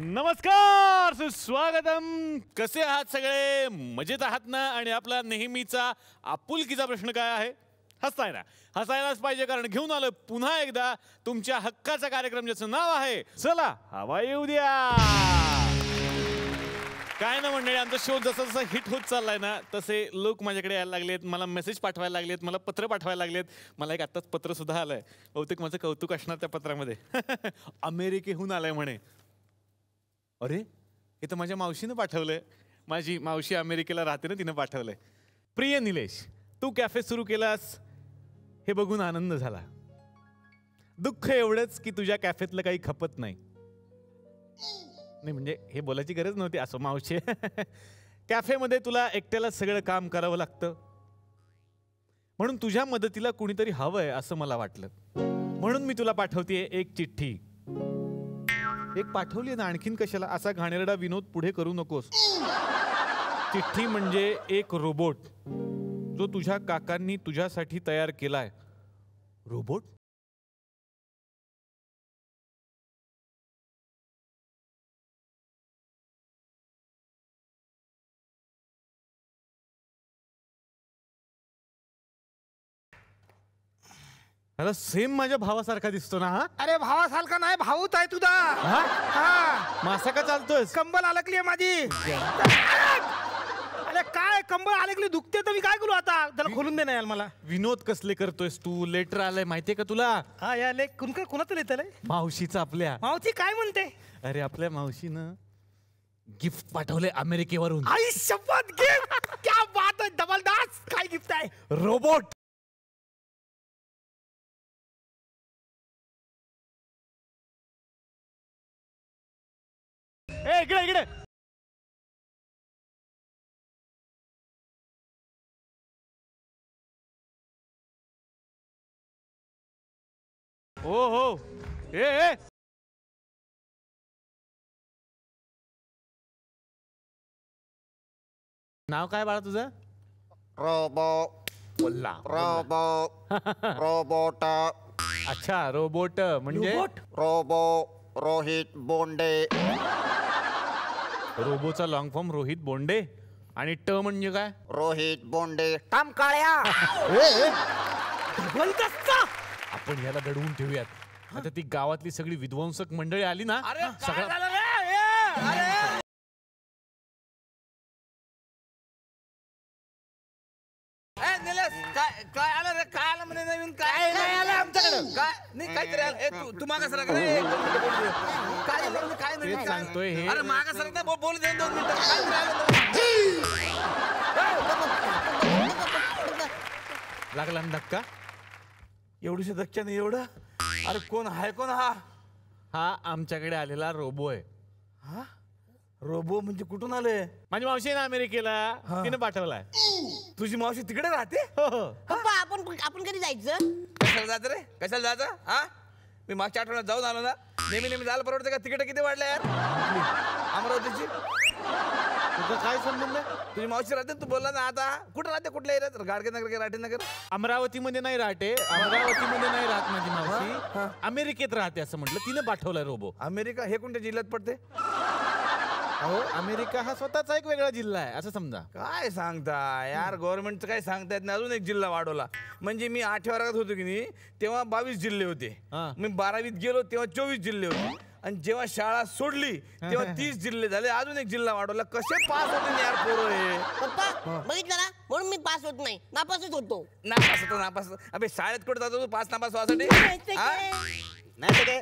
नमस्कार, सुस्वागतम. कसे आहात सगळे? मजेत आहात ना? आणि आपला नेहमीचा आपुलकीचा प्रश्न काय आहे? हसाय ना? हसायलाच पाहिजे, कारण घेऊन आलो पुन्हा एकदा तुमच्या हक्काचा कार्यक्रम ज्याचं नाव आहे चला हवा येऊ द्या. काय ना मंडळी, आमचा शो जसा जसा हिट होत चाललाय ना तसे लोक माझ्याकडे यायला लागलेत, मला मेसेज पाठवायला लागलेत, मला पत्र पाठवायला लागलेत. मला एक आत्ताच पत्र सुद्धा आलंय. बहुतेक माझं कौतुक असणार त्या पत्रामध्ये. अमेरिकेहून आलंय म्हणे. अरे, हे तर माझ्या मावशीनं पाठवलंय. माझी मावशी अमेरिकेला राहते ना, तिनं पाठवलंय. प्रिय निलेश, तू कॅफे सुरू केलास हे बघून आनंद झाला. दुःख एवढंच की तुझ्या कॅफेतलं काही खपत नाही. म्हणजे हे बोलायची गरज नव्हती. असो मावशी, कॅफेमध्ये तुला एकट्याला सगळं काम करावं लागतं, म्हणून तुझ्या मदतीला कुणीतरी हवंय असं मला वाटलं. म्हणून मी तुला पाठवतेय एक चिठ्ठी. एक पाठवली ना, आणखीन कशाला असा घाणेरडा विनोद पुढे करू नकोस. चिठ्ठी म्हणजे एक रोबोट जो तुझ्या काकांनी तुझ्यासाठी तयार केलाय. रोबोट? ह्याला सेम माझ्या भावासारखा दिसतो ना. हा, अरे भावासारखा नाही, भाऊच आहे तुझा. मासा का चालतोय? कंबल अडकली माझी. अरे काय कंबल अडकली, दुखते तर मी काय करू आता? त्याला खोलून दे ना यार मला. विनोद कसले करतोयस तू? लेटर आलंय माहितीये का तुला? हा, या लेख कुणाचं लिहिलंय? मावशीचं आपल्या. मावशी काय म्हणते? अरे आपल्या मावशीनं गिफ्ट पाठवले अमेरिकेवरून. आई शपथ, गिफ्ट! क्या बात आहे, जबरदस्त. काय गिफ्ट आहे? रोबोट. ए, इकडे इकडे. हो. ए नाव काय बाळा तुझं? रोबो. बोलला रोबोट. अच्छा, रोबोट म्हणजे रोबो रोहित बोंडे. रोबोचा लॉंग फॉर्म रोहित बोंडे. आणि ट म्हणजे काय? रोहित बोंडे टाम काळ्या. आपण याला दडवून ठेवूयात. आता ती गावातली सगळी विध्वंसक मंडळी आली ना, काय आलं रे? काय आलं म्हणे नवीन? काय नाही आलं आमच्याकडे. काय नाही, काहीतरी आलं. तू मागा सरक रे. काय आलं? काय नाही सांगतोय हे. अरे मागा सरक ना, बोलू दे 2 मिनिटं. काहीतरी आलं. लागला ना धक्का? एवढीशा धक्क्याने एवढं? अरे कोण आहे? कोण हा? हा आमच्याकडे आलेला रोबो आहे. हा, रोबो म्हणजे कुठून आले? माझी मावशी आहे ना अमेरिकेला, तिने पाठवलाय. तुझी मावशी तिकडे राहते? पप्पा, आपण कधी जायचं? कशाला जायचं रे? कशाला जायचं? हा, मी मागच्या आठवड्यात जाऊन आलो ना. नेहमी जायला परवडते का? तिकीट किती वाढले यार अमरावतीची? तुझा काय संबंध आहे? तुझी मावशी राहते, तू बोलला ना. आता कुठं राहते? कुठल्या एरियात? गाडगेनगर की राठीनगर? अमरावतीमध्ये नाही राहते. अमरावतीमध्ये नाही राहत माझी मावशी, अमेरिकेत राहते असं म्हटलं. तिने पाठवलाय रोबो. अमेरिका हे कोणत्या जिल्ह्यात पडते? अहो, अमेरिका हा स्वतःचा एक वेगळा जिल्हा आहे असं समजा. काय सांगता यार, गव्हर्नमेंटचं काय सांगता येत नाही. अजून एक जिल्हा वाढवला. म्हणजे मी 8व्या वर्गात होतो की नाही, तेव्हा 22 जिल्हे होते. मी 12वीत गेलो तेव्हा 24 जिल्हे होते. आणि जेव्हा शाळा सोडली तेव्हा 30 जिल्हे झाले. अजून एक जिल्हा वाढवला. कसे पास होते यार पोरं हे? पप्पा बघितलं ना, म्हणून मी पास होत नाही, नापासच होतो. नापास. अबे शाळेत कुठे जातो तू पास नापास व्हासाठी? नाही ते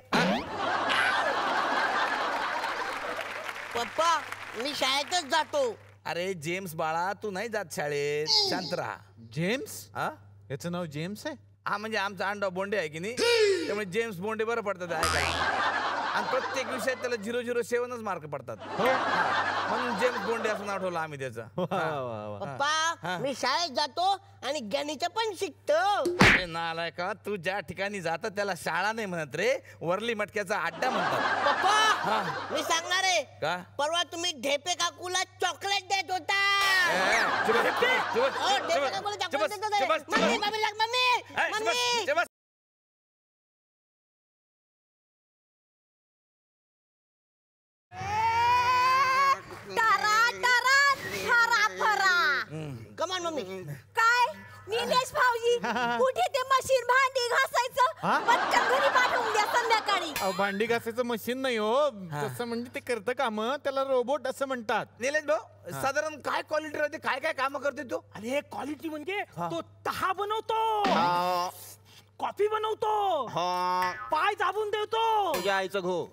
पप्पा, मी शाळेतच जातो. अरे जेम्स बाळा, तू नाही जात शाळेत, शांत राहा. जेम्स? हा, याचं नाव जेम्स आहे? हा म्हणजे आमचा अंडा बोंडे आहे की नाही, त्यामुळे जेम्स बोंडे बरं पडतात ऐकायला. आणि प्रत्येक विषयात त्याला 007च मार्क पडतात. म्हणून जेम्स बोंडे असं नाव ठेवलं आम्ही त्याचं. पप्पा, मी शाळेत जातो आणि गणित पण शिकतो. अरे नालाय का, तू ज्या ठिकाणी जातात त्याला शाळा नाही म्हणत रे, वरली मटक्याचा अड्डा म्हणतात. पप्पा, मी सांगणार आहे का? परवा तुम्ही ढेपे काकूला चॉकलेट देत होता. ढेपे काकूला चॉकलेट देत होते. मम्मी. आलो मी. काय निलेश भाऊजी कुठे ते मशीन भांडी घासायचं पटकन घरी पाठवून द्या संध्याकाळी. भांडी घासायचं मशीन नाही हो, तसं म्हणजे ते करतं काम, त्याला रोबोट असं म्हणतात. निलेश भाऊ साधारण काय क्वालिटी राहते, काय काय काम करते तो? अरे क्वालिटी म्हणजे तो चहा बनवतो, हा, कॉफी बनवतो, हा. पाय दाबून देतो. तुझ्या आईचं घो,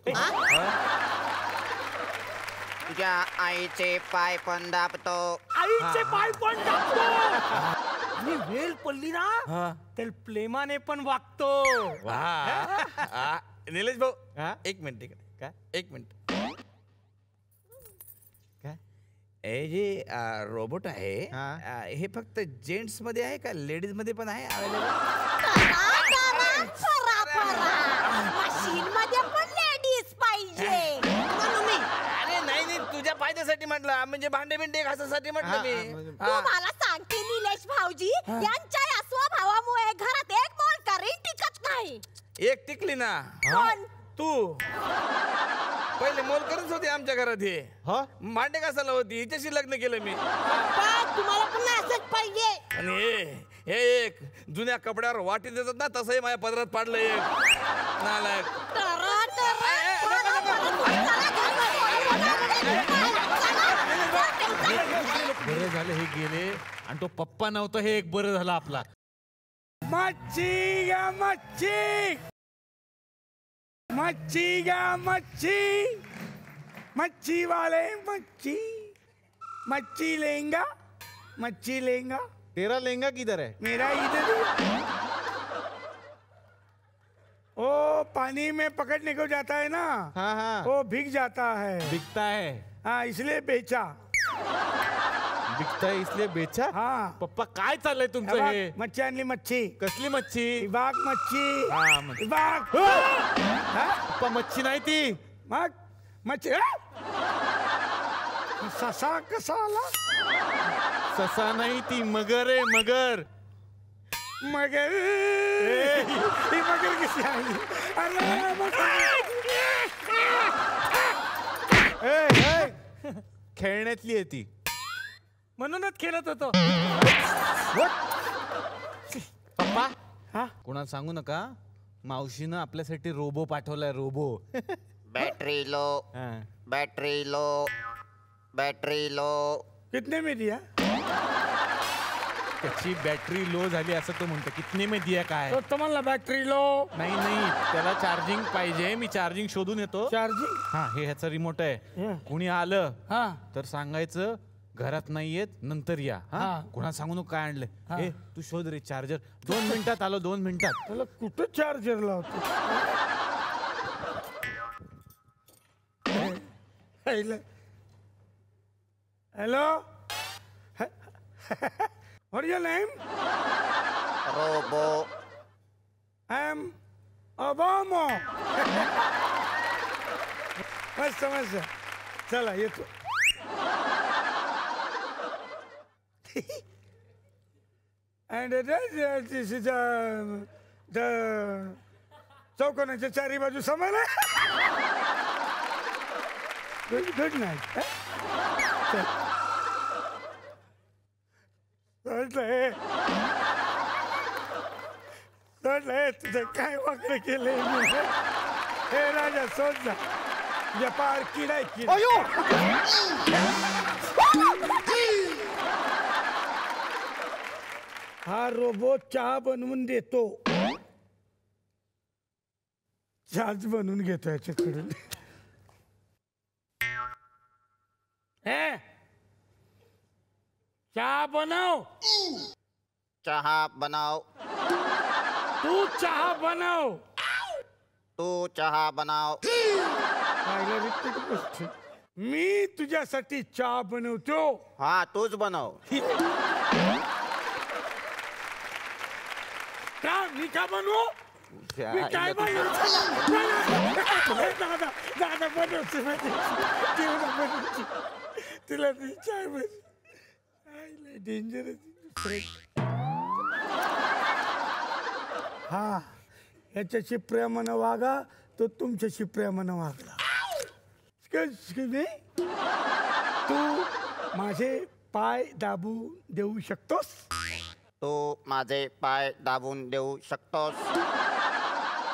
तुझ्या आईचे पाय पण दाबतो. आईचे पाय पण दाबतो. आणि वेल पडली ना तर प्रेमाने पण वागतो. निलेश भाऊ एक मिनिट इकडे. काय? एक मिनिट. हे जे रोबोट आहे हे फक्त जेंट्स मध्ये आहे का लेडीज मध्ये पण आहे अवेलेबल? मशीन मध्ये पण लेडीज पाहिजे. अरे नाही नाही तुझ्या फायद्यासाठी म्हटलं, म्हणजे भांडे बिंडे घासासाठी म्हटलं मी. तुम्हाला सांगते निलेश भाऊजी यांच्या या स्वभावामुळे घरात एक मोलकरी टिकत नाही. एक टिकली ना पण तू. पहिले मोलकरच होती आमच्या घरात हे. भांडे घासायला होती, हिच्याशी लग्न केलं मी. तुम्हाला पण असंच पाहिजे. आणि हे एक जुन्या कपड्यावर वाटी देतात ना, तसंही माझ्या पदरात पाडलं एक नालायक. बरं झालं हे गेले, आणि तो पप्पा नव्हता हे एक बरं झालं आपला. मच्छी या मच्छी, मच्छी या मच्छी, मच्छी वाले मच्छी, मच्छी लेंगा, मच्छी लेंगा. तेरा लेंगा किधर है? मेरा इधर ही. ओ पानी में पकड़ने को जाता है ना, हाँ वो भीग जाता है. बिकता है. हाँ इसलिए बेचा. बिकता है इसलिए बेचा. हाँ पप्पा काय चाललंय तुमचं हे? मच्छी आणली मच्छी. कसली मच्छी? विभाग मच्छी. हा, मच्छी. विभाग. पप्पा मच्छी नाही ती. मग मच्छी. ससा कसा आला? ससा नाही ती मगर आहे, मगर. मगर. ही मगर कशी आली? अरे खेळण्यातली आहे ती. म्हणूनच खेळत होतो. पप्पा हा कोणाला सांगू नका, मावशीनं आपल्यासाठी रोबो पाठवलाय, robot. Battery low, battery low, battery low. कितने में दिया? त्याची बॅटरी लो झाली असं तो म्हणतो. कितने में दिया काय? तो तुम्हाला बॅटरी लो. नाही नाही त्याला चार्जिंग पाहिजे, मी चार्जिंग शोधून येतो. चार्जिंग. हा हे ह्याचा रिमोट आहे. कुणी आलं हा तर सांगायचं घरात नाहीयेत, नंतर या. हा. कुणा सांगू नको काय आणलंय. ए तू शोध रे चार्जर. 2 मिनिटात आलो, 2 मिनिटात. त्याला कुठं चार्जर लावतो? Hello. What is your name? Robot. I am Obama. मस्त मस्त. चला येतो. And this is the चौकोनाच्या चारी बाजू समान आहे. Good night. तुझं काय वाकडं केलंय मी? हे राजा सोड जा. तुझ्या पार किडाय किडा. हा रोबोट चहा बनवून देतो. चहाच बनवून घेतो याच्याकडून. हे चहा बनव. चहा बनाव. तू चहा बनव. तू चहा बनाव. मी तुझ्यासाठी चहा बनवतो. हा तूच बनव. का मी का बनवू? मी काय बनवतो? दादा दादा बनवते बनवते. तुला ती चाय बनव. डेंजरस. हा याच्याशी प्रेमानं वागा, तो तुमच्याशी प्रेमानं वागला. तू माझे पाय दाबू देऊ शकतोस? तू माझे पाय दाबून देऊ शकतोस?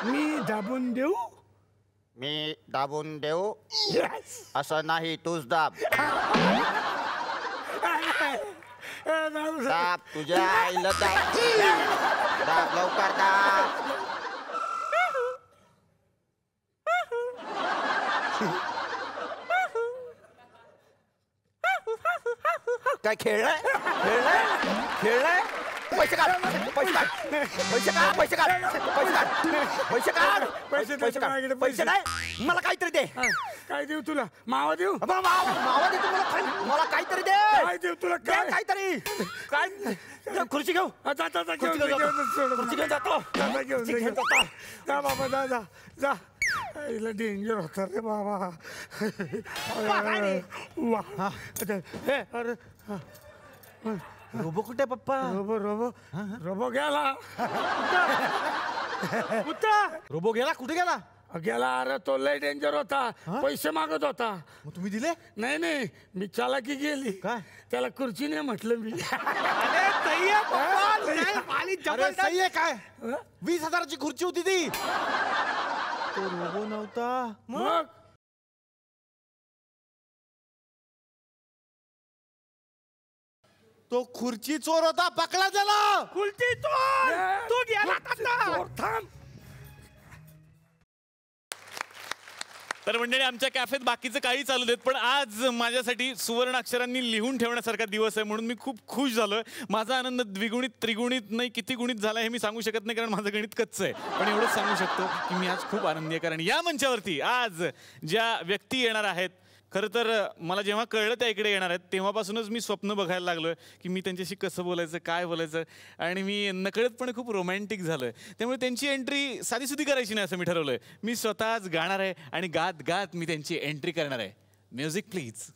मी दाबून देऊ? मी दाबून देऊ? Yes. असं नाही, तूच दाब. दाब, तुझ्या आईला दाब. दाब, लवकर दाब. काय खेळलाय खेळलाय खेळलाय? पैसे काढ पैसे काढ पैसे काढ पैसे काढ पैसे काढ पैसे काढ पैसे काढ पैसे नाही मला काहीतरी दे. काय देऊ तुला? मावा देऊ? मावा दे तू मला काहीतरी दे. काय देऊ तुला? दे काहीतरी. काय खुर्ची घेऊ खुर्ची घेऊन जातो. जा बाबा जा जा जा. आईला डेंजर होता रे बाबा. वा हे अरे रोबो कुठे पप्पा? रोबो रोबो रोबो गेला. रोबो गेला कुठे गेला? गेला. अरे तो लय डेंजर होता. पैसे मागत होता. मग तुम्ही दिले? नाही नाही मी चालाकी गेली. काय? त्याला खुर्ची नाही म्हटलं मी. अरे सही आहे काय? 20,000ची खुर्ची होती ती. तो रोबो नव्हता. मग तो खुर्ची चोर होता. पकडा त्याला. खुर्ची तो गेला. थांब. तर मंडळी आमच्या कॅफेत बाकीचं काही चालू देत, पण आज माझ्यासाठी सुवर्ण अक्षरांनी लिहून ठेवण्यासारखा दिवस आहे, म्हणून मी खूप खुश झालोय. माझा आनंद द्विगुणित त्रिगुणित नाही किती गुणित झाला हे मी सांगू शकत नाही, कारण माझं गणित कच्चं आहे. पण एवढंच सांगू शकतो की मी आज खूप आनंदी आहे, कारण या मंचावरती आज ज्या व्यक्ती येणार आहेत, खरं तर मला जेव्हा कळलं त्या इकडे येणार आहेत तेव्हापासूनच मी स्वप्न बघायला लागलोय की मी त्यांच्याशी कसं बोलायचं, काय बोलायचं, आणि मी नकळतपणे खूप रोमॅन्टिक झालोय. त्यामुळे त्यांची एंट्री साधीसुधी करायची नाही असं मी ठरवलंय. मी स्वतःच गाणार आहे आणि गात गात मी त्यांची एंट्री करणार आहे. Music please.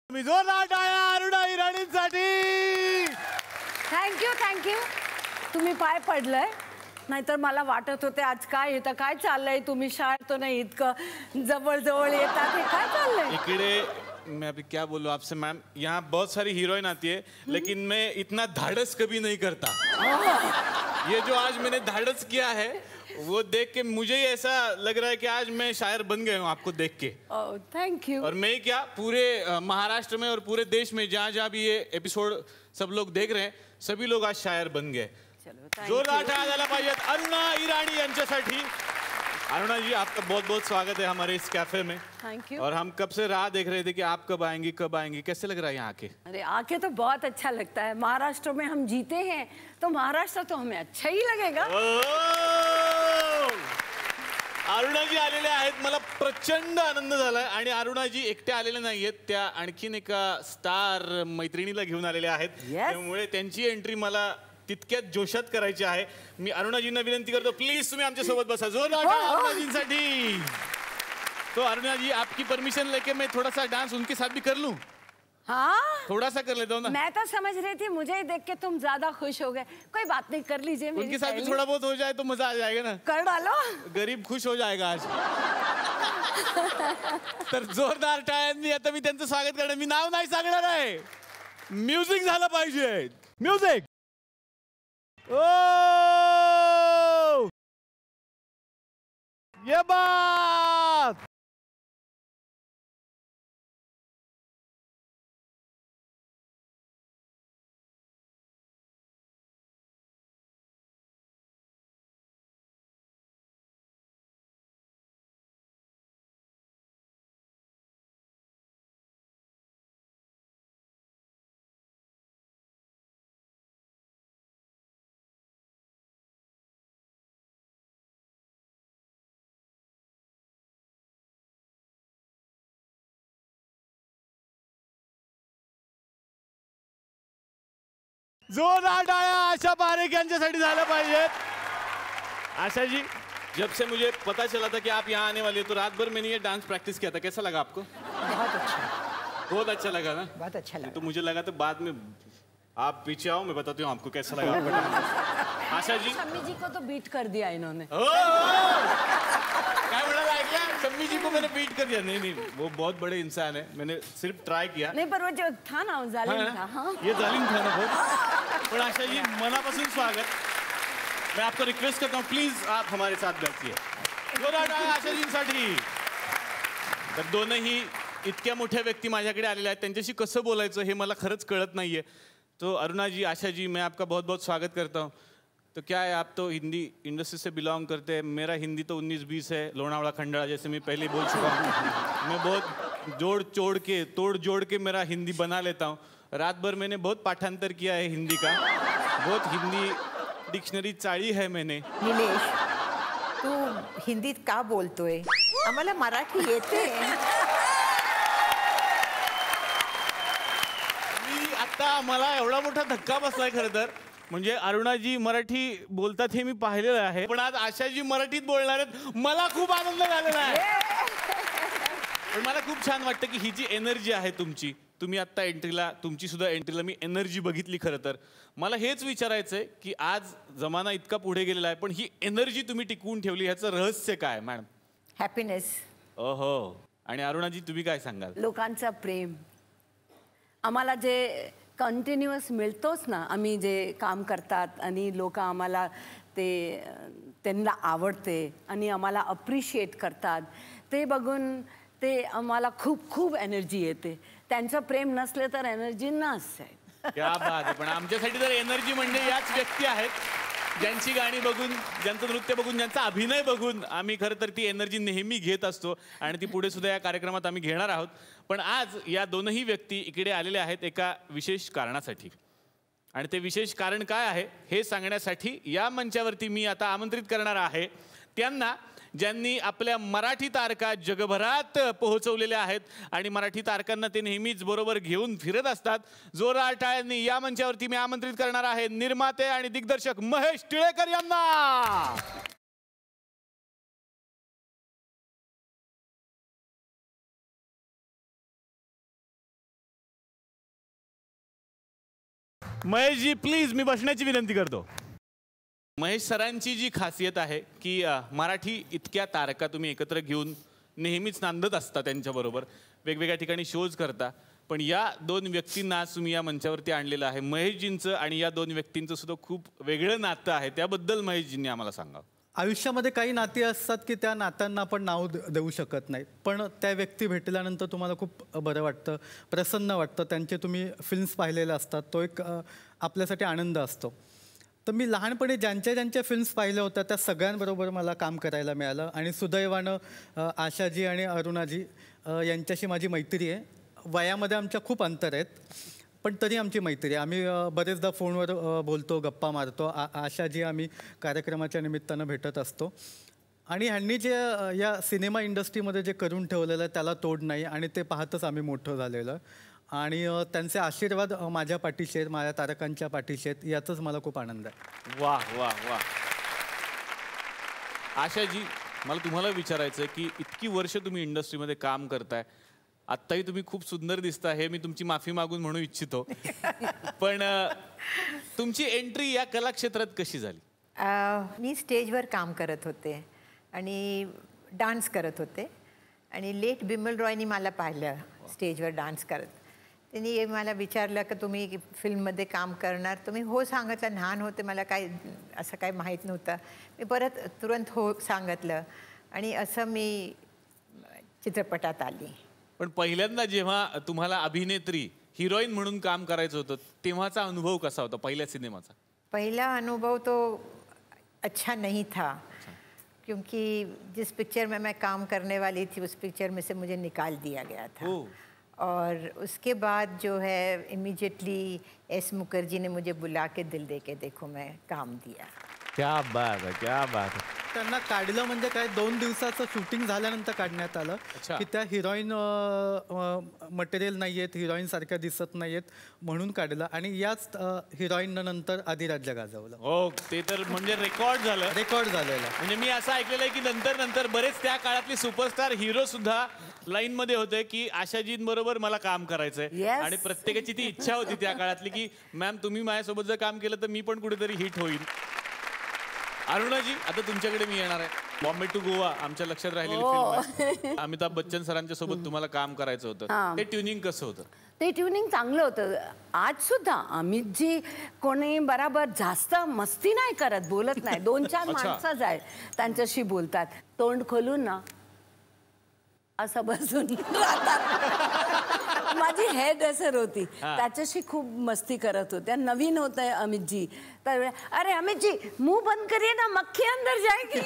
मी जोरदार टाळ्या अरुणा इराणींसाठी. थँक्यू. तुम्ही पाय पडलंय, नाहीतर मला वाटत होते आज काय येतं, काय चाललंय. तुम्ही शाळेत तो नाही इतकं जवळ जवळ येतात, हे काय चाललंय? इकडे मैं अभी क्या बोलूं आपसे मैम, यहाँ बहुत सारी हीरोइन आती है लेकिन मैं इतना धाड़स कभी नहीं करता. ये जो आज मैंने धाड़स किया है वो देख के मुझे ही ऐसा लग रहा है कि आज मैं शायर बन गया हूँ आपको देख के. Thank you. और मैं ही क्या, पूरे महाराष्ट्र में और पूरे देश में जहाँ जहाँ भी ये एपिसोड सब लोग देख रहे हैं सभी लोग आज शायर बन गए. जोरदार टाळ्या झाल्या पाहिजेत अरुणा इराणी यांच्यासाठी. अरुणा जी, आपका बहुत बहुत स्वागत है हमारे इस कैफे में. Thank you. और हम कब से राह देख रहे थे कि आप कब आएंगी. कैसे लग रहा है यहाँ आके? अरे आके तो बहुत अच्छा लगता है. महाराष्ट्र में हम जीते हैं तो महाराष्ट्र तो हमें अच्छा ही लगेगा. अरुणाजी आलेले आहेत, मला प्रचंड आनंद झालाय. आणि अरुणाजी एकट्या आलेल्या नाहीयेत, त्या आणखीन एका स्टार मैत्रिणीला घेऊन आलेल्या आहेत. त्यामुळे त्यांची एंट्री मला तितक्यात जोशात करायची आहे. मी अरुणाजींना विनंती करतो, प्लीज तुम्ही आमच्या सोबत बसा. जोरदार अरुणाजींसाठी. तो अरुणा जी, आपकी परमिशन लेके मैं थोड़ा सा डांस उनके साथ भी कर लूं? हाँ, थोड़ा सा कर लेता हूँ ना. मैं तो समझ रही थी मुझे ही देख के तुम ज्यादा खुश हो गए. कोई बात नहीं, कर लीजिए. उनके साथ भी थोड़ा बहुत हो जाए तो मजा आ जाएगा ना. कर डालो. गरीब खुश हो जाएगा आज. तर जोरदार टाळ्यांनी आता मी त्यांचं स्वागत करणार. मी नाव नाही सांगणार आहे, म्युझिक झालं पाहिजे. म्युझिक. ओ ये बात. जोरदार टाळ्या आशा पारेख यांच्यासाठी झाल्या पाहिजेत. आशा जी, जब से मुझे पता चला था कि आप यहाँ आने वाले हो, तो रात भर मैंने ये डांस प्रैक्टिस किया था. कैसा लगा आपको? बहुत अच्छा लगा ना. बहुत अच्छा लगा. तो मुझे लगा तो बाद में आप पीछे आओ, मैं बताती हूँ आपको कैसा लगा आपका. आशा जी, शम्मी जी को तो बीट कर दिया इन्होंने. क्या म्हणाला ऐकलं? शम्मी जी को मैंने बीट कर दिया. नहीं, वो बहुत बड़े इंसान है. मैंने सिर्फ ट्राई किया. नहीं पर वो जो था ना वो जालिम था. हाँ. ये जालिम था ना बहुत. पण आशा जी, मनापासून स्वागत. मैं आपको रिक्वेस्ट करता हूँ, प्लीज आप हमारे साथ बैठिए. जोरदार टाळ्या आशाजींसाठी. तर दोनही इतक्या मोठ्या व्यक्ती माझ्याकडे आलेल्या आहेत, त्यांच्याशी कसं बोलायचं हे मला खरंच कळत नाहीये. तो अरुणा जी, आशा जी, मैं आपका बहुत बहुत स्वागत करता हूँ. तो क्या है, आप तो हिंदी इंडस्ट्री से बिलोंग करते हैं. मेरा हिंदी तो 19-20 है, लोनावड़ा खंडाला, जैसे मैं पहले बोल चुका हूँ. मैं बहुत तोड़ जोड़ के मेरा हिंदी बना लेता हूँ. रात भर मैंने बहुत पाठांतर किया है हिंदी का. बहुत हिंदी डिक्शनरी चाळी है मैंने. निलेश, तू हिंदीत का बोलतोय? आम्हाला मराठी येते. आता मला एवढा मोठा धक्का बसलाय खरं तर. म्हणजे अरुणाजी मराठी बोलतात हे मी पाहिलेलं आहे, पण आज आशाजी मराठीत बोलणार आहेत. मला खूप आनंद झालेला आहे. पण मला खूप छान वाटतं की ही जी एनर्जी आहे तुमची, तुम्ही आत्ता एंट्रीला, तुमची सुद्धा एंट्रीला मी एनर्जी बघितली. खरं तर मला हेच विचारायचंय की आज जमाना इतका पुढे गेलेला आहे, पण ही एनर्जी तुम्ही टिकवून ठेवली, ह्याचं रहस्य काय मॅडम? हॅपीनेस. ओहो. आणि अरुणाजी, तुम्ही काय सांगाल? लोकांचा प्रेम. आम्हाला जे कंटिन्युअस मिळतोच ना, आम्ही जे काम करतात आणि लोक आम्हाला ते त्यांना आवडते आणि आम्हाला अप्रिशिएट करतात, ते बघून ते आम्हाला खूप खूप एनर्जी येते. त्यांचं प्रेम नसले तर एनर्जी नसते. क्या बात आहे. पण आमच्यासाठी तर एनर्जी म्हणजे याच व्यक्ती आहेत, ज्यांची गाणी बघून, ज्यांचं नृत्य बघून, ज्यांचा अभिनय बघून आम्ही खरं तर ती एनर्जी नेहमी घेत असतो आणि ती पुढे सुद्धा या कार्यक्रमात आम्ही घेणार आहोत. पण आज या दोनही व्यक्ती इकडे आलेल्या आहेत एका विशेष कारणासाठी. आणि ते विशेष कारण काय आहे हे सांगण्यासाठी या मंचावरती मी आता आमंत्रित करणार आहे त्यांना, ज्यांनी आपल्या मराठी तारका जगभरात पोहोचवलेल्या आहेत आणि मराठी तारकांना ते नेहमीच बरोबर घेऊन फिरत असतात. जोरदार टाळ्यांनी या मंचावरती मी आमंत्रित करणार आहे निर्माते आणि दिग्दर्शक महेश टिळेकर यांना. महेश जी, प्लीज, मी बसण्याची विनंती करतो. महेश सरांची जी खासियत आहे की मराठी इतक्या तारका तुम्ही एकत्र घेऊन नेहमीच नांदत असता, त्यांच्याबरोबर वेगवेगळ्या ठिकाणी शोज करता. पण या दोन व्यक्तींना तुम्ही या मंचावरती आणलेलं आहे. महेशजींचं आणि या दोन व्यक्तींचं सुद्धा खूप वेगळं नातं आहे, त्याबद्दल महेशजींनी आम्हाला सांगावं. आयुष्यामध्ये काही नाती असतात की त्या नात्यांना आपण नाव देऊ शकत नाही, पण त्या व्यक्ती भेटल्यानंतर तुम्हाला खूप बरं वाटतं, प्रसन्न वाटतं. त्यांचे तुम्ही फिल्म्स पाहिलेले असतात, तो एक आपल्यासाठी आनंद असतो. तर मी लहानपणी ज्यांच्या फिल्म्स पाहिल्या होत्या त्या सगळ्यांबरोबर मला काम करायला मिळालं. आणि सुदैवानं आशाजी आणि अरुणाजी यांच्याशी माझी मैत्री आहे. वयामध्ये आमच्या खूप अंतर आहेत, पण तरी आमची मैत्री आहे. आम्ही बरेचदा फोनवर बोलतो, गप्पा मारतो. आशाजी आम्ही कार्यक्रमाच्या निमित्तानं भेटत असतो. आणि ह्यांनी जे या सिनेमा इंडस्ट्रीमध्ये जे करून ठेवलेलं आहे त्याला तोड नाही, आणि ते पाहतच आम्ही मोठं झालेलं. आणि त्यांचे आशीर्वाद माझ्या पाठीशी आहेत, माझ्या तारकांच्या पाठीशी आहेत, याचाच मला खूप आनंद आहे. वाह वाह वाह. आशाजी, मला तुम्हाला विचारायचं आहे की इतकी वर्ष तुम्ही इंडस्ट्रीमध्ये काम करताय, आत्ताही तुम्ही खूप सुंदर दिसता, हे मी तुमची माफी मागून म्हणू इच्छितो. पण तुमची एंट्री या कलाक्षेत्रात कशी झाली? मी स्टेजवर काम करत होते आणि डान्स करत होते. आणि लेट बिमल रॉयनी मला पाहिलं स्टेजवर डान्स करत. त्यांनी मला विचारलं की तुम्ही फिल्ममध्ये काम करणार? तुम्ही हो सांगितलं. लहान होते, मला काय असं काय माहीत नव्हतं. मी परत तुरंत हो सांगितलं आणि असं मी चित्रपटात आली. पण पहिल्यांदा जेव्हा तुम्हाला अभिनेत्री, हिरोईन म्हणून काम करायचं होतं, तेव्हाचा अनुभव कसा होता पहिल्या सिनेमाचा? पहला अनुभव तो अच्छा नहीं था, क्योंकि जिस पिक्चर में मैं काम करने वाली थी उस पिक्चर में से मुझे निकाल दिया गया था. और उसके बाद जो है इमीडिएटली एस मुखर्जी ने मुझे बुला के दिल दे के देखो मैं काम दिया. क्या बात आहे, क्या बात आहे. त्यांना काढलं म्हणजे काय 2 दिवसाचं शूटिंग झाल्यानंतर काढण्यात आलं अच्छा. की त्या हिरोईन मटेरियल नाही आहेत, हिरोईन सारख्या दिसत नाहीयेत म्हणून काढलं आणि याच हिरोईननं नंतर अधिराज्य गाजवलं. हो, ते तर म्हणजे रेकॉर्ड झालं. रेकॉर्ड झालेलं. म्हणजे मी असं ऐकलेलं आहे की नंतर नंतर बरेच त्या काळातले सुपरस्टार हिरो सुद्धा लाईन मध्ये होते की आशाजींबरोबर मला काम करायचंय. Yes. आणि प्रत्येकाची ती इच्छा होती त्या काळातली की मॅम तुम्ही माझ्यासोबत जर काम केलं तर मी पण कुठेतरी हिट होईल. अरुणाजी, आता तुमच्याकडे मी येणार आहे. बॉम्बे टू गोवा आमच्या लक्षात राहिलेली फिल्म आहे. अमिताभ बच्चन सरांच्या सोबत तुम्हाला काम करायचं होतं. ते ट्युनिंग कसं होतं? ते ट्युनिंग चांगलं होतं. आज सुद्धा अमितजी कोणी बराबर जास्त मस्ती नाही करत, बोलत नाही. 2-4 अच्छा. माणसं आहे त्यांच्याशी बोलतात, तोंड खोलून ना असं बसून राहतात. माझी हेअर ड्रेसर होती, त्याच्याशी खूप मस्ती करत होत्या. नवीन होत आहे अमितजी, तर अरे अमितजी मुंह बंद करिए ना, मक्खी अंदर जाएगी.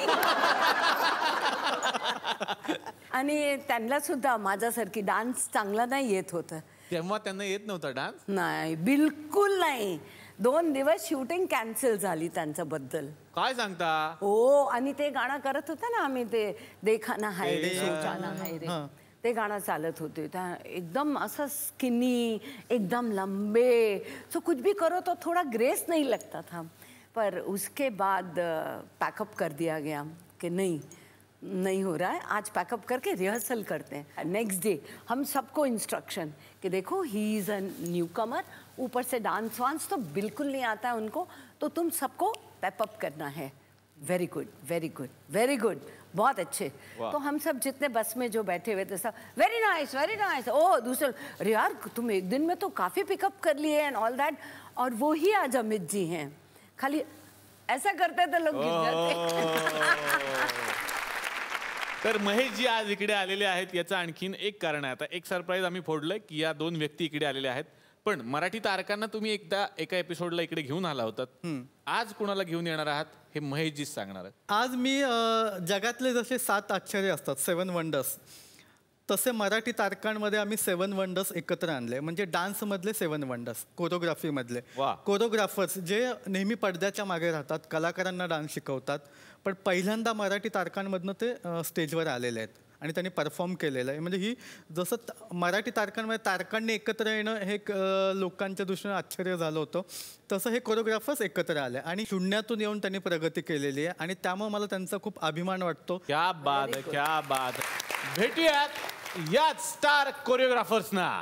आणि त्यांना सुद्धा माझ्यासारखी डान्स चांगला नाही येत होतं. तेव्हा त्यांना येत नव्हता डान्स? नाही, बिलकुल नाही. 2 दिवस शूटिंग कॅन्सल झाली त्यांच्याबद्दल. काय सांगता? हो, आणि ते गाणं करत होतं ना आम्ही, ते देखा ना हाय रे सोचाना हाय रे, ते गाणं चालत होते. त्या एकदम असं स्किनी, एकदम लंबे, तो कुछ भी करो तो थोड़ा ग्रेस नहीं लगता था. पर उसके बाद पैकअप कर दिया गया कि नहीं हो रहा है, आज पैकअप करके रिहर्सल करते हैं. नेक्स्ट डे हम सबको इंस्ट्रक्शन कि देखो ही इज़ अ न्यू कमर, ऊपर से डांस वांस तो बिल्कुल नहीं आता है उनको, तो तुम सबको पैपअप करना है. Very good, very good, very good, बहुत अच्छे. तो हम सब जितने बस में जो बैठे हुए थे सब वेरी नाइस, वेरी नाइस. ओ दूसरे, अरे यार तुम एक दिन में तो काफ़ी पिकअप कर लिए एंड ऑल दैट. और वो ही आज अमित जी हैं. खाली ऐसा करते तो लोग गिर जाते. तर महेश जी आज इकडे आलेले आहेत याचं आणखीन एक कारण आहे. आता एक सरप्राईज आम्ही फोडलंय की या 2 व्यक्ती इकडे आलेल्या आहेत. पण मराठी तारकांना तुम्ही एकदा एका एपिसोडला इकडे घेऊन आला होतात. आज कुणाला घेऊन येणार आहात हे महेशजीच सांगणार आहेत. आज मी जगातले जसे 7 आश्चर्य असतात, 7 वंडर्स, तसे मराठी तारकांमध्ये आम्ही 7 वंडर्स एकत्र आणले. म्हणजे डान्समधले 7 वंडर्स, कोरिओग्राफीमधले वा. कोरिओग्राफर्स जे नेहमी पडद्याच्या मागे राहतात, कलाकारांना डान्स शिकवतात, पण पहिल्यांदा मराठी तारकांमधनं ते स्टेजवर आलेले आहेत आणि त्यांनी परफॉर्म केलेलं आहे. म्हणजे ही जसं मराठी तारकांमध्ये तारकांनी एकत्र येणं हे लोकांच्या दृष्टीने आश्चर्य झालं होतं, तसं हे कोरिओग्राफर्स एकत्र आले आणि शून्यातून येऊन त्यांनी प्रगती केलेली आहे आणि त्यामुळे मला त्यांचा खूप अभिमान वाटतो. क्या बात आहे, क्या बात आहे. भेटूयात याच स्टार कोरिओग्राफर्सना.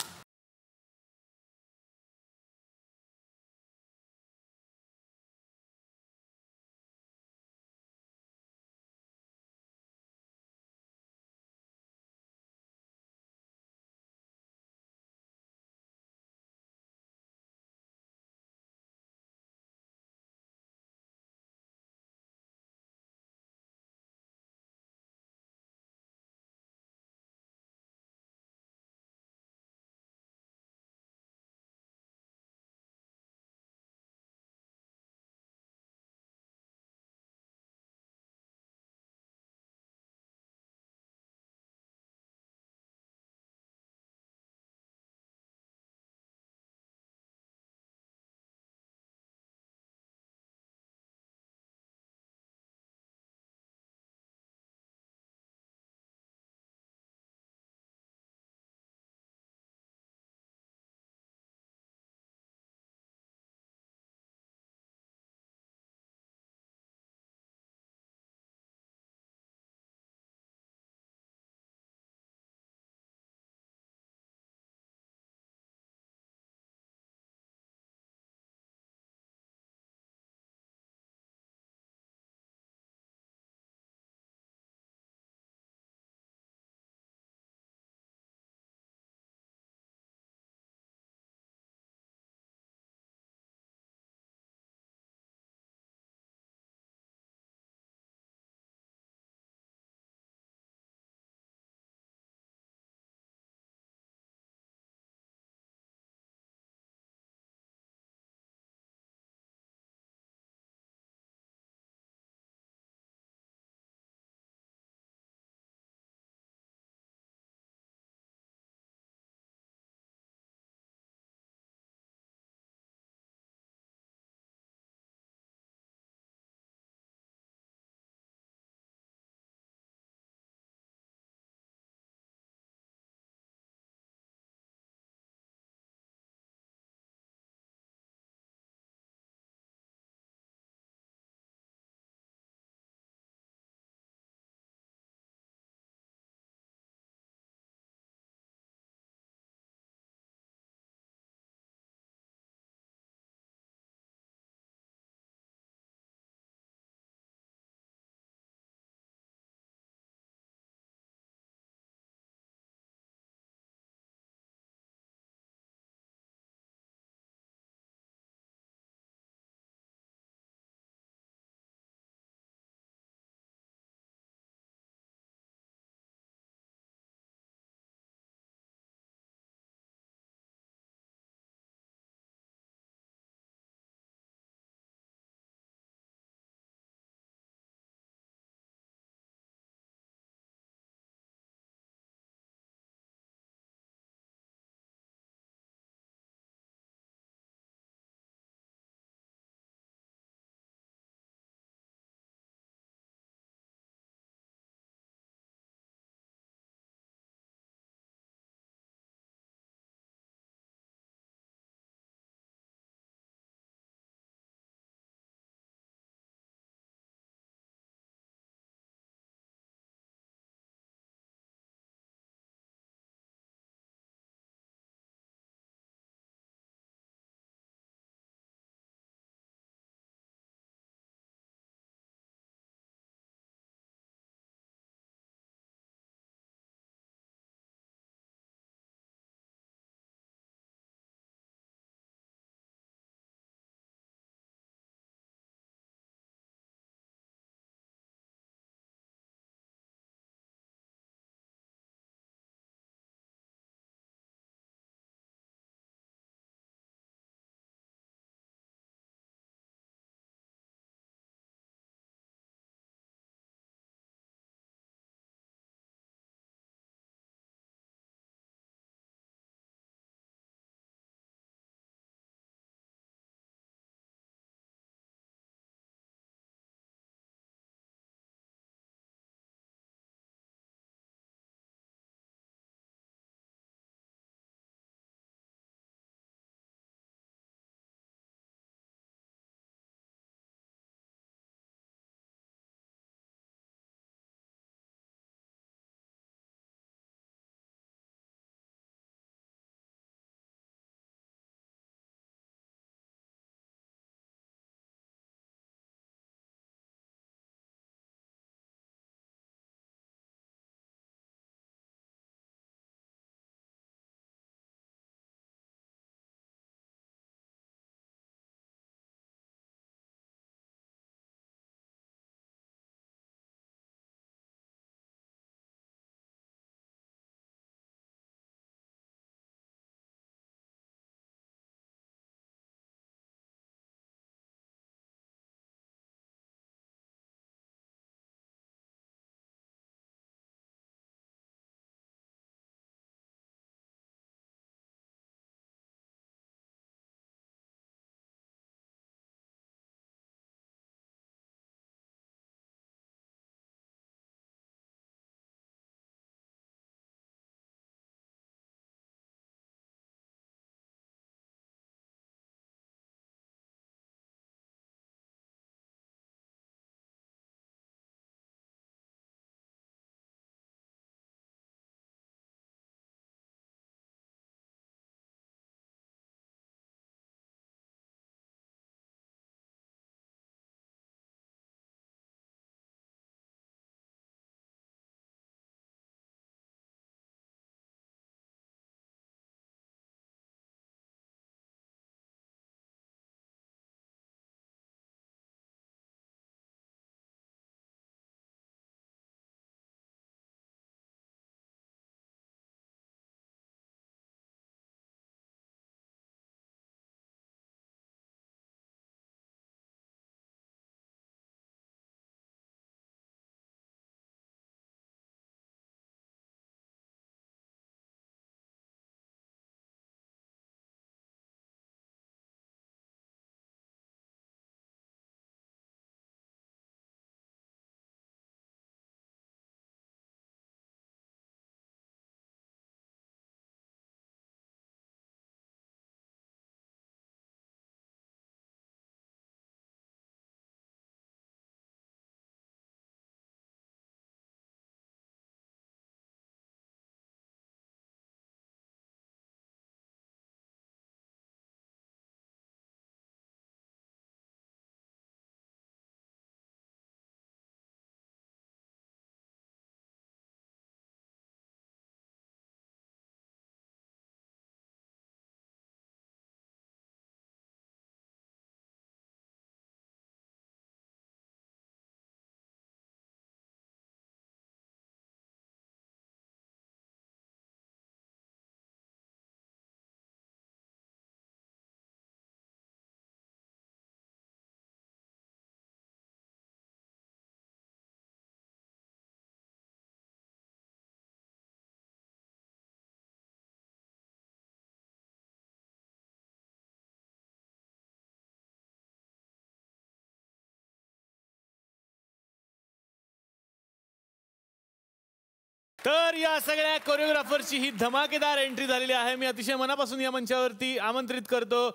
तर या सगळ्या कोरिओग्राफरची ही धमाकेदार एंट्री झालेली आहे. मी अतिशय मनापासून या मंचावरती आमंत्रित करतो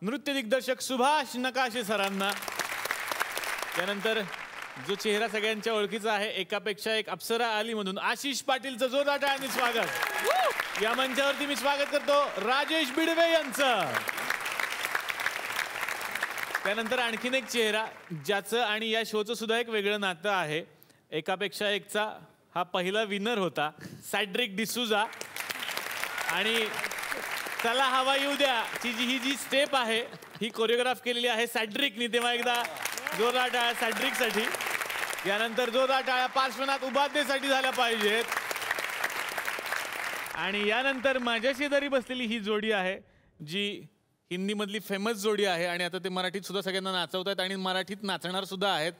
नृत्य दिग्दर्शक सुभाष नकाशे सरांना. त्यानंतर जो चेहरा सगळ्यांच्या ओळखीचा आहे, एकापेक्षा एक अप्सरा आली म्हणून आशिष पाटीलचं जोरदार टाळ्यांनी स्वागत. या मंचावरती मी स्वागत करतो राजेश बिडवे यांचं. त्यानंतर आणखीन एक चेहरा ज्याचं आणि या शोचं सुद्धा एक वेगळं नातं आहे. एकापेक्षा एकचा हा पहिला विनर होता, सॅड्रिक डिसूजा. आणि चला हवा येऊ द्या ही जी स्टेप आहे ही कोरिओग्राफ केलेली आहे सॅड्रिकनी. तेव्हा एकदा जोरदार टाळ्या सॅड्रिकसाठी. यानंतर जोरदार टाळ्या पार्श्वनाथ उपाध्येसाठी झाल्या पाहिजेत. आणि यानंतर माझ्या शेजारी बसलेली ही जोडी आहे जी हिंदीमधली फेमस जोडी आहे आणि आता ते मराठीत सुद्धा सगळ्यांना नाचवत आहेत आणि मराठीत नाचणार सुद्धा आहेत.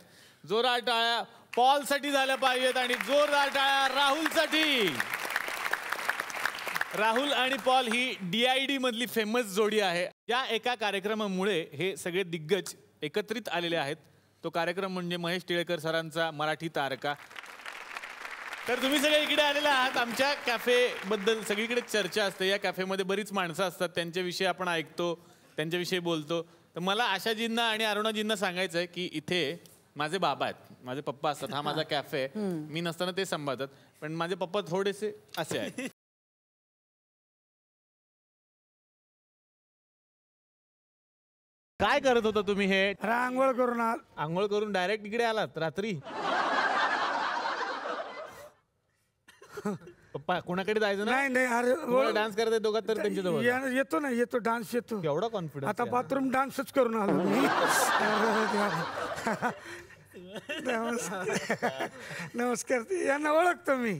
जोरदार टाळ्या पॉलसाठी झाल्या पाहिजेत आणि जोरदार टाळ्या राहुलसाठी. राहुल आणि पॉल ही DID मधली फेमस जोडी आहे. या एका कार्यक्रमामुळे हे सगळे दिग्गज एकत्रित आलेले आहेत. तो कार्यक्रम म्हणजे महेश टिळेकर सरांचा मराठी तारका. तर तुम्ही सगळे इकडे आलेले आहात. आमच्या कॅफेबद्दल सगळीकडे चर्चा असते. या कॅफेमध्ये बरीच माणसं असतात, त्यांच्याविषयी आपण ऐकतो, त्यांच्याविषयी बोलतो. तर मला आशाजींना आणि अरुणाजींना सांगायचं आहे की इथे माझे बाबा आहेत, माझे पप्पा असतात. हा माझा कॅफे आहे, मी नसताना ते सांभाळतात. पण माझे पप्पा थोडेसे असे आहेत. काय करत होता तुम्ही? हे आंघोळ करून आंघोळ करून डायरेक्ट इकडे आलात रात्री? पप्पा कोणाकडे जायचं? नाही नाही, अरे डान्स करत दोघात तर त्यांच्याजवळ येतो ना, येतो डान्स येतो. एवढा कॉन्फिडन्स? आता बाथरूम डान्सच करून आलो मी. नमस्कार. यांना ओळखतो मी.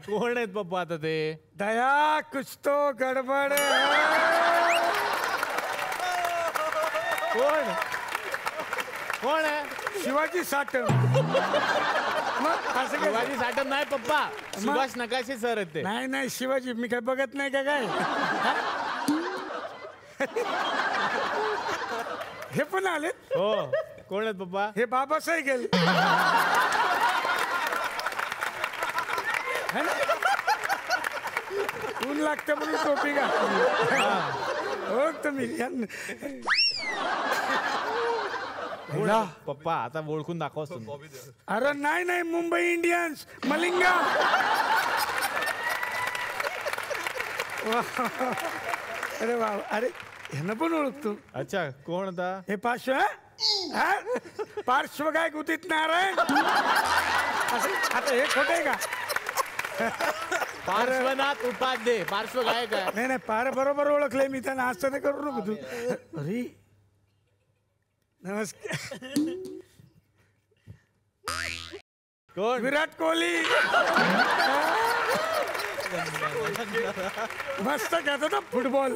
कोण आहेत पप्पा आता ते? दया कुछ तो गडबड. कोण कोण आहे? शिवाजी साटम. शिवाजी साटम नाही पप्पा, सुभाष नकाशे सर आहेत ते. नाही नाही, शिवाजी मी काय बघत नाही का काय? हे पण आले? हो. कोण आहेत पप्पा? हे बाबासाहेब गेले. ऊन लागतं म्हणून टोपी घातली. हो तुम्ही पप्पा आता ओळखून दाखवस. अरे नाही नाही, मुंबई इंडियन्स मलिंगा. अरे वा, अरे ह्यांना पण ओळखतो. अच्छा, कोण होता हे? पार्श्व गायक उदित नारायण. आता हे खोट आहे का? पार्श्वनाथ उपाध्ये पार्श्व गायक आहे. नाही नाही, पार बरोबर ओळखले मी त्यांना. असं नाही करू नको तू. अरे नमस्कार. कोण? विराट कोहली. मस्त खेळतो ना फुटबॉल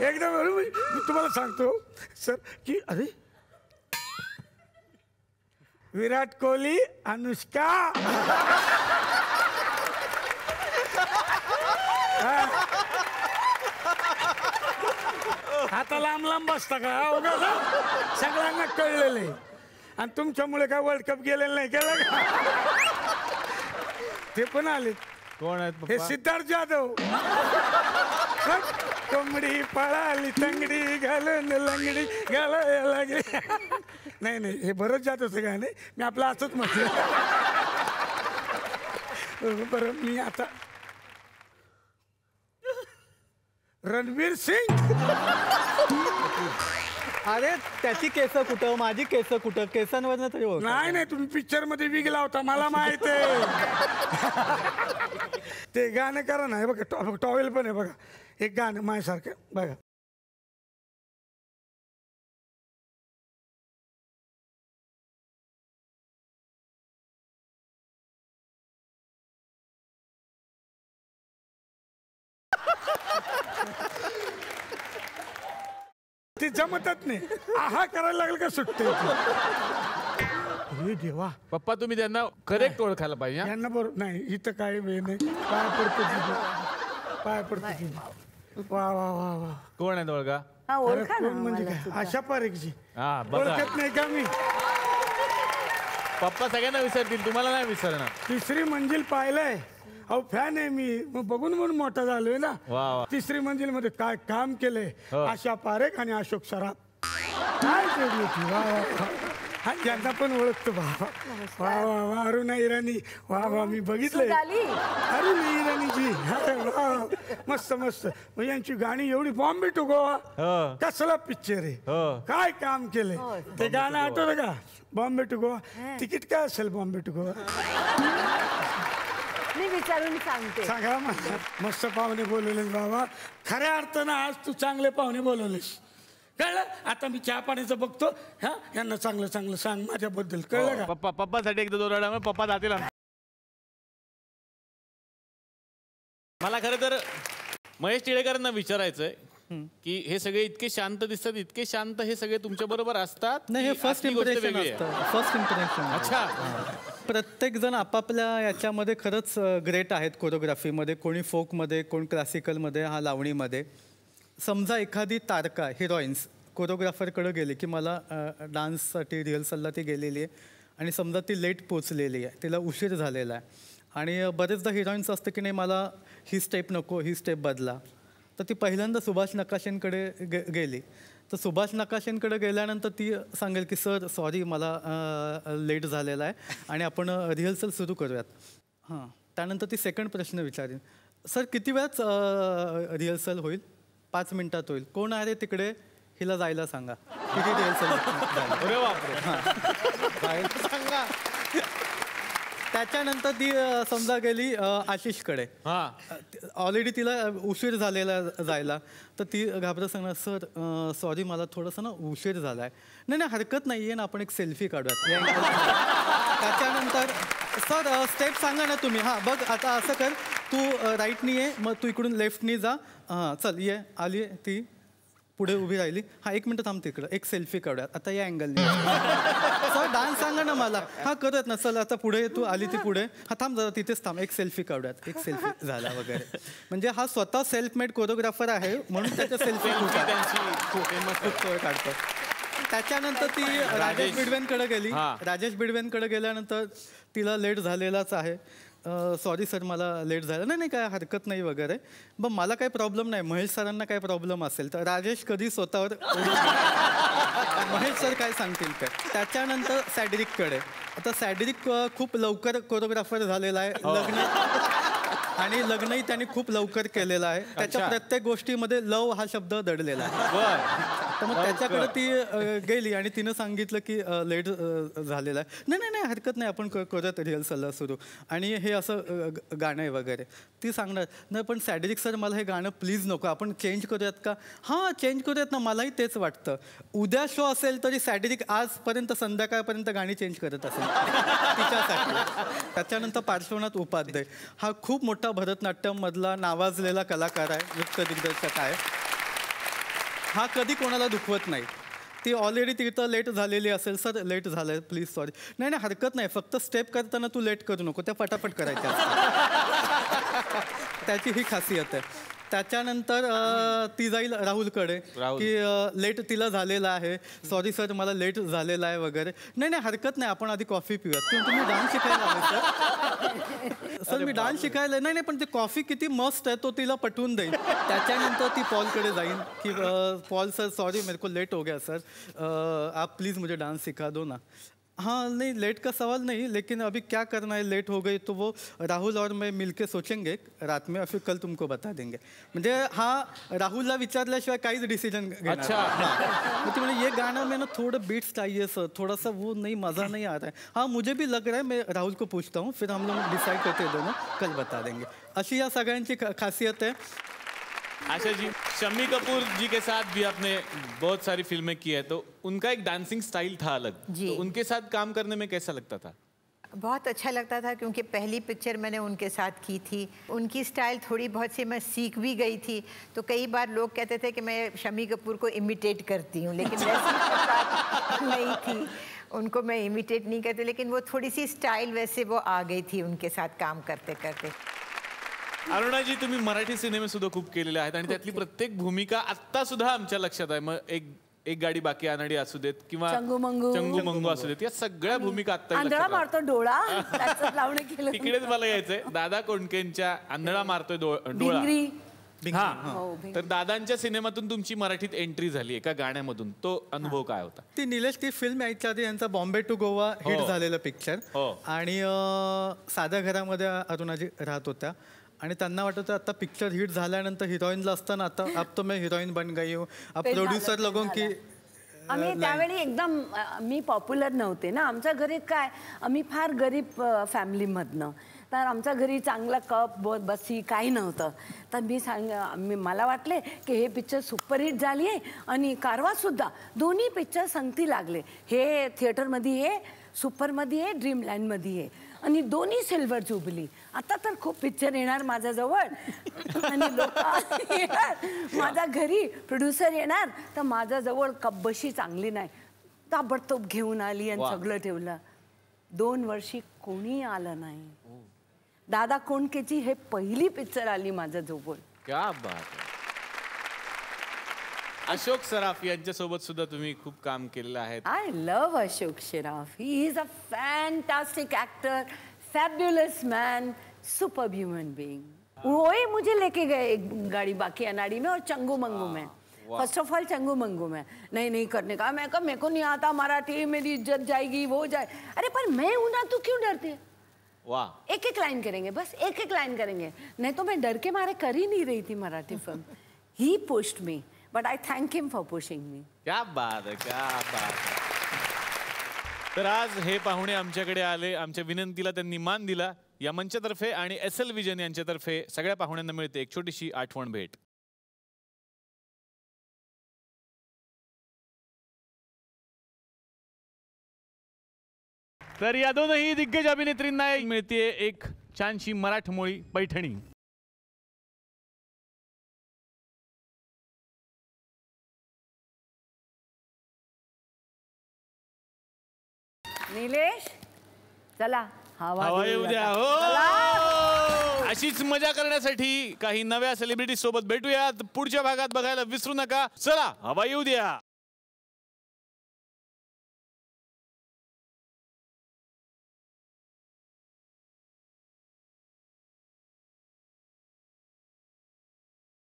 एकदम. मी तुम्हाला सांगतो सर की अरे विराट कोहली, अनुष्का. आता लांब लांब बसता का? सगळ्यांना कळलेलं आहे. आणि तुमच्यामुळे काय वर्ल्ड कप गेलेलं नाही, केलं का? ते पण आले. कोण आहेत हे? पप्पा? सिद्धार्थ जाधव. कोंबडी पळाली तंगडी घालून लंगडी घालायला लागली. नाही नाही, हे बरंच जात असं गाणे. मी आपलं असंच म्हटलं. बरं, मी आता रणवीर सिंग. अरे त्याची केस कुठं, माझी केस कुठं? केसांवर तरी ओळख. नाही नाही, तुम्ही पिक्चर मध्ये विगला होता, मला माहित आहे. ते गाणं करा ना. हे बघा, टॉवेल पण आहे बघा. एक गाणं माझ्यासारखं बघा. ते जमतच नाही. आहा करायला लागलं का सुटते. अरे देवा. पप्पा तुम्ही त्यांना करेक्ट ओळखायला पाहिजे. यांना बरोबर नाही. इथं काय वेळ नाही. पाय पडतो तुझं, पाय पडतो तुझं. वा वा वा वा. कोण आहेत ओळखा? कोण म्हणजे काय? आशा पारेखजी. हा बघा. ओळखत नाही का मी? पप्पा सगळ्यांना विसरतील, तुम्हाला नाही विसरणार. तिसरी मंजिल पाहिलंय. अहो फॅन आहे मी, मग बघून म्हणून मोठा झालोय ना. वा. तिसरी मंजिल मध्ये काय काम केलंय आशा पारेख आणि अशोक सराफ. काय केली होती. वा वा. हा यांना पण ओळखतो बाबा. वा वा वा. अरुणा इराणी. वा वा. मी बघितलंय अरुणा इराणीजी. वा मस्त मस्त. मग यांची गाणी एवढी बॉम्बे टू गोवा. कसला पिक्चर आहे. काय काम केलंय. ते गाणं आठवलं का बॉम्बे टू गोवा. तिकीट काय असेल बॉम्बे टू गोवा. मी विचारून सांगते. सांगा मला. मस्त पाहुणे बोलवलेस बाबा. खऱ्या अर्थानं आज तू चांगले पाहुणे बोलवलेस. कळलं. आता मी चहा पाण्याचं बघतो. हा यांना चांगलं चांगलं सांग माझ्याबद्दल. कळलं का. पप्पासाठी एकदा दोन पप्पा जातील. मला खरं तर महेश टिळेकरांना विचारायचंय की हे सगळे इतके शांत दिसतात, इतके शांत हे सगळे तुमच्या बरोबर असतात. नाही, हे फर्स्ट इम्प्रेशन असतं. First impression. अच्छा. प्रत्येक जण आपापल्या याच्यामध्ये खरंच ग्रेट आहेत. कोरिओग्राफीमध्ये कोणी फोकमध्ये, कोण क्लासिकलमध्ये, हा लावणीमध्ये. समजा एखादी तारका हिरोईन्स कोरिओग्राफरकडे गेली की मला डान्ससाठी रिहर्सलला ती गेलेली आहे आणि समजा ती लेट पोचलेली आहे, तिला उशीर झालेला आहे आणि बरेचदा हिरोईन्स असतं की नाही मला ही स्टेप नको, ही स्टेप बदला. तर ती पहिल्यांदा सुभाष नकाशेंकडे गेली. तर सुभाष नकाशेंकडे गेल्यानंतर ती सांगेल की सर सॉरी मला लेट झालेला आहे आणि आपण रिहर्सल सुरू करूयात. हां. त्यानंतर ती सेकंड प्रश्न विचारेन, सर किती वेळाच रिहर्सल होईल. 5 मिनिटात होईल. कोण आहे तिकडे, हिला जायला सांगा. किती रिहर्सल. अरे बापरे. सांगा. त्याच्यानंतर ती समजा गेली आशिषकडे. ऑलरेडी तिला उशीर झालेला जायला. तर ती घाबरत सांगणार सर सॉरी मला थोडंसं ना उशीर झाला आहे. नाही हरकत नाही आहे ना आपण एक सेल्फी काढूयात. त्याच्यानंतर सर स्टेप सांगा ना तुम्ही. हां बघ आता असं कर, तू राईटनी ये, मग तू इकडून लेफ्टनी जा. हां चल ये. आली ती पुढे उभी राहिली. हां 1 मिनिट थांब तिकडं एक सेल्फी काढूयात. आता या अँगलनी. सर डान्स सांगा ना मला. हां करूयात ना. चल आता पुढे तू आली ती पुढे. हां थांब जरा तिथेच थांब. एक सेल्फी काढूयात. एक सेल्फी झाला वगैरे. म्हणजे हा स्वतः सेल्फ मेड कोरिओग्राफर आहे म्हणून त्याच्या सेल्फी खूप काढतो. त्याच्यानंतर ती राजेश बिडवेंकडे गेली. राजेश बिडवेंकडे गेल्यानंतर तिला लेट झालेलाच आहे. सॉरी सर मला लेट झालं. नाही काय हरकत नाही वगैरे. मग मला काही प्रॉब्लेम नाही. महेश सरांना काय प्रॉब्लेम असेल तर राजेश कधी स्वतःवर महेश सर काय सांगतील ते. त्याच्यानंतर सॅडरिककडे. आता सॅडरिक खूप लवकर कोरिओग्राफर झालेला आहे. लग्नही त्यांनी खूप लवकर केलेलं आहे. त्याच्या प्रत्येक गोष्टीमध्ये लव हा शब्द दडलेला आहे. तर मग त्याच्याकडे ती गेली आणि तिनं सांगितलं की लेट झालेलं आहे. नाही हरकत नाही आपण करूयात रिहर्सलला सुरू. आणि हे असं गाणं आहे वगैरे. ती सांगणार नाही पण सॅडरिक सर मला हे गाणं प्लीज नको आपण चेंज करूयात का. हां चेंज करूयात ना. मलाही तेच वाटतं. उद्या शो असेल तरी सॅडरिक आजपर्यंत संध्याकाळपर्यंत गाणी चेंज करत असेल तिच्यासाठी. त्याच्यानंतर पार्श्वनाथ उपाध्याय हा खूप मोठा भरतनाट्यम मधला नावाजलेला कलाकार आहे. नृत्य दिग्दर्शक आहे. हा कधी कोणाला दुखवत नाही. ती ऑलरेडी तिथं लेट झालेली असेल. सर लेट झालं आहे प्लीज सॉरी. नाही हरकत नाही. फक्त स्टेप करताना तू लेट करू नको. त्या फटाफट करायच्या असतात. त्याची ही खासियत आहे. त्याच्यानंतर ती जाईल राहुलकडे की लेट तिला झालेला आहे. सॉरी सर मला लेट झालेला आहे वगैरे. नाही हरकत नाही आपण आधी कॉफी पिऊयात. तुम्ही डान्स शिकायला आले सर मी डान्स शिकायला नाही पण ती कॉफी किती मस्त आहे तो तिला पटवून देईल. त्याच्यानंतर ती पॉलकडे जाईल की पॉल सर सॉरी मेरे को लेट हो गया सर आप प्लीज़ मुझे डांस सिखा दो ना. हाँ नहीं लेट का सवाल नहीं लेकिन अभी क्या करना है लेट हो गई तो वो राहुल और मैं मिलके सोचेंगे रात में और फिर कल तुमको बता देंगे. म्हणजे हा राहुलला विचारल्याशिवाय काहीच डिसीजन घेणार. अच्छा. तो ये गाना में ना थोड़ा बीट्स चाहिए सर थोड़ा सा वो नहीं मज़ा नहीं आ रहा है. हाँ मुझे भी लग रहा है मैं राहुल को पूछता हूँ फिर हम लोग डिसाइड करते हैं दोनों कल बता देंगे. अशी या सगळ्यांची खासियत है. आशा जी शम्मी कपूर जी के साथ भी आपने बहुत सारी फिल्में की है तो उनका एक डांसिंग स्टाइल था अलग. तो उनके साथ काम करने में कैसा लगता था. बहुत अच्छा लगता था क्योंकि पहली पिक्चर मैंने उनके साथ की थी. उनकी स्टाइल थोड़ी बहुत सी मैं सीख भी गई थी. तो कई बार लोग कहते थे कि मैं शम्मी कपूर को इमिटेट करती हूँ लेकिन वैसी नहीं थी. उनको मैं इमिटेट नहीं करती लेकिन वो थोड़ी सी स्टाइल वैसे वो आ गई थी उनके साथ काम करते करते. अरुणाजी तुम्ही मराठी सिनेमे सुद्धा खूप केलेले आहेत आणि त्यातली प्रत्येक भूमिका आत्ता सुद्धा आमच्या लक्षात आहे. मग एक एक गाडी बाकी अनाडी असू देत किंवा चंगू मंगू असू देत, या सगळ्या भूमिका आता आंधळा मारतो डोळा त्याचं लावणं केलं. तिकडेच मला यायचंय. दादा कोंडकेंच्या आंधळा मारतोय डोळा. भिंगरी. हा, हो, तर दादांच्या सिनेमातून तुमची मराठीत एंट्री झाली एका गाण्यामधून, तो अनुभव काय होता? ती निलेश ती फिल्म यायच्या आधी यांचा बॉम्बे टू गोवा हिट झालेलं पिक्चर. आणि साध्या घरामध्ये अरुणाजी राहत होत्या आणि त्यांना वाटत होतं आता पिक्चर हिट झाल्यानंतर हिरोईनला असताना आता अब तो मैं हिरोईन बन गई हूँ, अब प्रोड्युसर लोगों की. आम्ही त्यावेळी एकदम मी पॉप्युलर नव्हते ना. आमच्या घरी काय, आम्ही फार गरीब फॅमिलीमधनं, तर आमच्या घरी चांगला कप बसी काही नव्हतं. तर मला वाटले की हे पिक्चर सुपरहिट झाली आहे आणि कारवासुद्धा, दोन्ही पिक्चर संगती लागले. हे थिएटरमध्ये आहे, सुपरमध्ये आहे, ड्रीमलँडमध्ये आहे आणि दोन्ही सिल्वर जुबली. आता तर खूप पिक्चर येणार माझ्याजवळ आणि लोक येणार माझ्या घरी, प्रोड्युसर येणार, तर माझ्याजवळ कपबशी चांगली नाही, ताबडतोब घेऊन आली आणि सगळं ठेवलं. 2 वर्षी कोणी आलं नाही. दादा कोंडकेची हे पहिली पिक्चर आली माझ्याजवळ. क्या बात आहे. अशोक सराफ यांच्यासोबत सुद्धा तुम्ही खूप काम केलेलं आहे. I love Ashok Saraf. He is a fantastic actor, fabulous man, super human being. वही मुझे लेके गए एक गाड़ी बाकी अनाड़ी में और चंगू मंगू में. First of all Changu Mangu में नहीं करने का. मैं कहा मेरे को नहीं आता मराठी, मेरी इज्जत जाएगी, वो जाए. अरे पर मैं हूं ना, तू क्यों डरती? वाह. एक लाइन करेंगे, बस एक लाइन करेंगे. नहीं तो मैं डर के मारे कर ही नहीं रही थी Marathi film. He pushed me, but I thank him for pushing me. क्या बात है, क्या बात है. तर आज हे पाहुणे आमच्याकडे आले, आमच्या विनंतीला त्यांनी मान दिला. या मंचातर्फे आणि SL विजन यांच्यातर्फे सगळ्या पाहुण्यांना मिळते एक छोटीशी आठवण भेट. तर या दोनही दिग्गज अभिनेत्रींना मिळते एक छानशी मराठमोळी पैठणी. निलेश चला हवा येऊ द्या. हो, अशीच मजा करण्यासाठी काही नव्या सेलिब्रिटी सोबत भेटूयात पुढच्या भागात. बघायला विसरू नका. चला हवा येऊ द्या.